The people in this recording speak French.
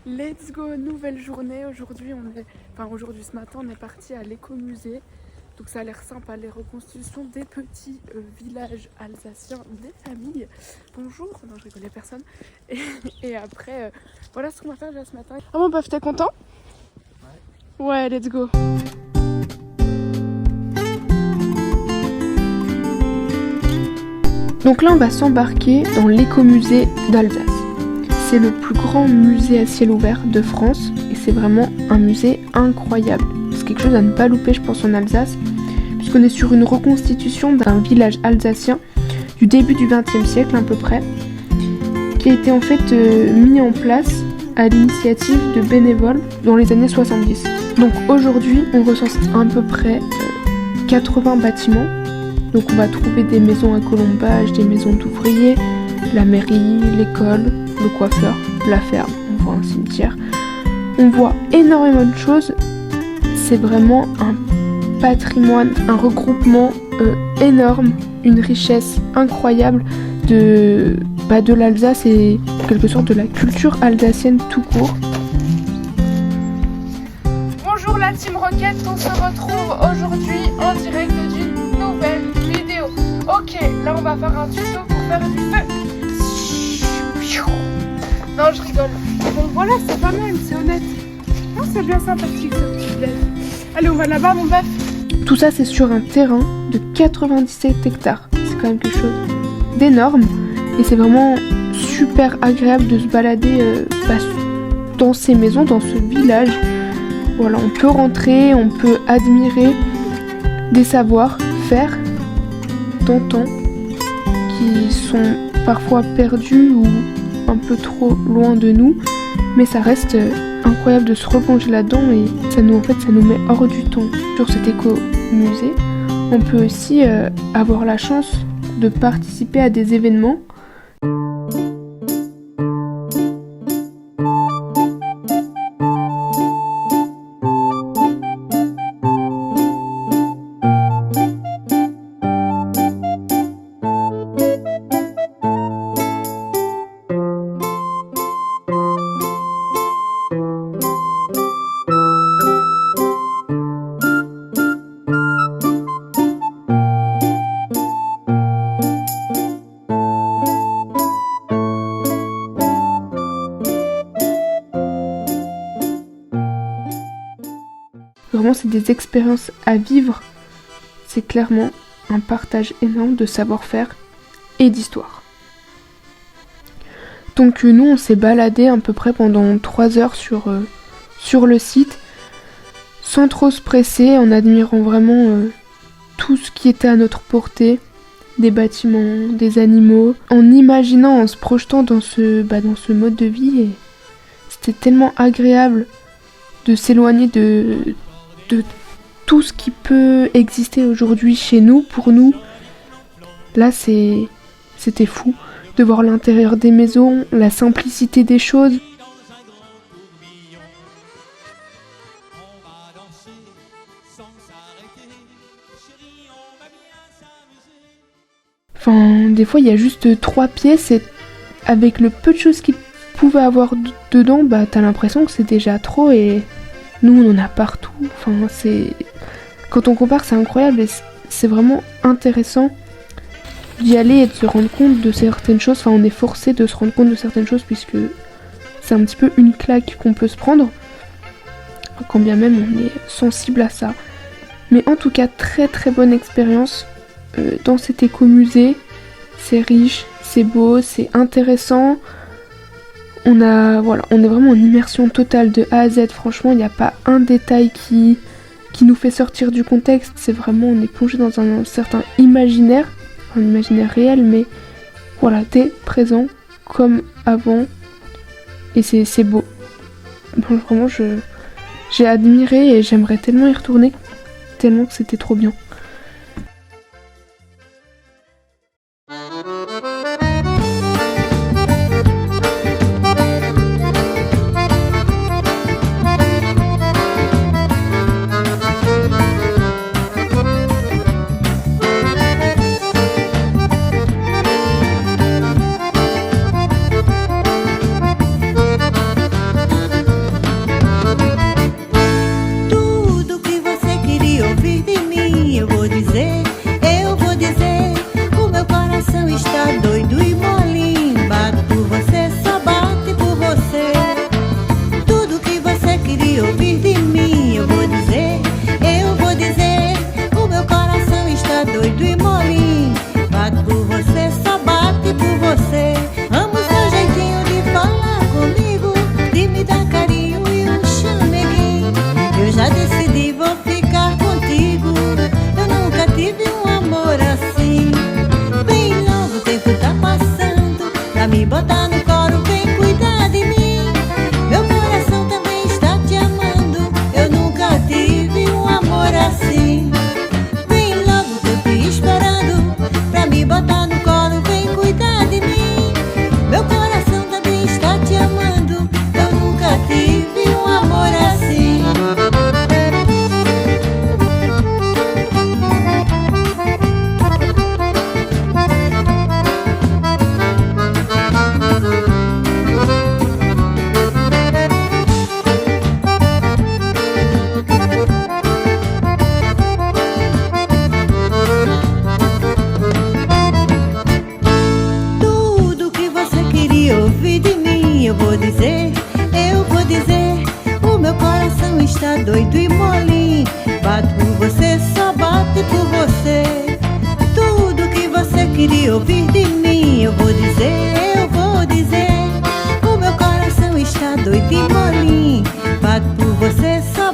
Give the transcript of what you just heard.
Let's go, nouvelle journée. Aujourd'hui ce matin on est parti à l'écomusée. Donc ça a l'air sympa, les reconstitutions des petits villages alsaciens, des familles. Bonjour, non je rigolais personne. Et après, voilà ce qu'on va faire déjà ce matin. Ah mon bœuf, t'es content? Ouais, let's go. Donc là on va s'embarquer dans l'écomusée d'Alsace. C'est le plus grand musée à ciel ouvert de France et c'est vraiment un musée incroyable. C'est quelque chose à ne pas louper je pense en Alsace, puisqu'on est sur une reconstitution d'un village alsacien du début du XXe siècle à peu près, qui a été en fait mis en place à l'initiative de bénévoles dans les années 70. Donc aujourd'hui on recense à peu près 80 bâtiments. Donc on va trouver des maisons à colombage, des maisons d'ouvriers, la mairie, l'école, le coiffeur, la ferme, on voit un cimetière. On voit énormément de choses. C'est vraiment un patrimoine, un regroupement énorme, une richesse incroyable de l'Alsace et en quelque sorte de la culture alsacienne tout court. Bonjour la Team Rocket, on se retrouve aujourd'hui en direct d'une nouvelle vidéo. Ok, là on va faire un tuto pour faire du feu. Non, je rigole. Bon, voilà, c'est pas mal, c'est honnête. Non, c'est bien sympathique ce petit bled. Allez, on va là-bas, mon bœuf. Tout ça, c'est sur un terrain de 97 hectares. C'est quand même quelque chose d'énorme. Et c'est vraiment super agréable de se balader dans ces maisons, dans ce village. Voilà, on peut rentrer, on peut admirer des savoir-faire d'antan qui sont parfois perdus ou un peu trop loin de nous, mais ça reste incroyable de se replonger là-dedans et ça nous met hors du temps. Sur cet éco-musée, on peut aussi avoir la chance de participer à des événements. Vraiment, c'est des expériences à vivre. C'est clairement un partage énorme de savoir-faire et d'histoire. Donc nous, on s'est baladé à peu près pendant 3 heures sur le site, sans trop se presser, en admirant vraiment tout ce qui était à notre portée, des bâtiments, des animaux, en imaginant, en se projetant dans ce mode de vie. Et c'était tellement agréable de s'éloigner de tout ce qui peut exister aujourd'hui chez nous, pour nous. Là, c'était fou de voir l'intérieur des maisons, la simplicité des choses. Enfin, des fois, il y a juste 3 pièces et avec le peu de choses qu'il pouvait avoir dedans, t'as l'impression que c'est déjà trop et nous, on en a partout. Enfin, quand on compare, c'est incroyable et c'est vraiment intéressant d'y aller et de se rendre compte de certaines choses. Enfin, on est forcé de se rendre compte de certaines choses puisque c'est un petit peu une claque qu'on peut se prendre, quand bien même on est sensible à ça. Mais en tout cas, très très bonne expérience dans cet écomusée. C'est riche, c'est beau, c'est intéressant. On est vraiment en immersion totale de A à Z. Franchement, il n'y a pas un détail qui nous fait sortir du contexte. C'est vraiment, on est plongé dans un certain imaginaire, un imaginaire réel, mais voilà, t'es présent comme avant et c'est beau. Bon, vraiment, j'ai admiré et j'aimerais tellement y retourner, tellement que c'était trop bien. queria ouvir de mim. Eu vou dizer, o meu coração está doido e molinho. Bato por você, só bate por você. Amo seu jeitinho de falar comigo, de me dar carinho e um chameguinho. Eu já decidi, vou ficar contigo. Eu nunca tive um amor assim. Bem logo o tempo tá passando, pra me botar no colo, vem cuidar de mim. Meu coração também está te amando. Eu nunca tive um amor assim. Vem logo o tempo esperando, pra me botar no colo, vem cuidar de mim. Meu coração também está te amando. Eu nunca tive um amor assim. Tudo que você queria ouvir de mim, eu vou dizer, o meu coração está doido e molinho. Bato por você, só bate por você. Tudo que você queria ouvir de mim, eu vou dizer, o meu coração está doido e molinho. Bato por você, só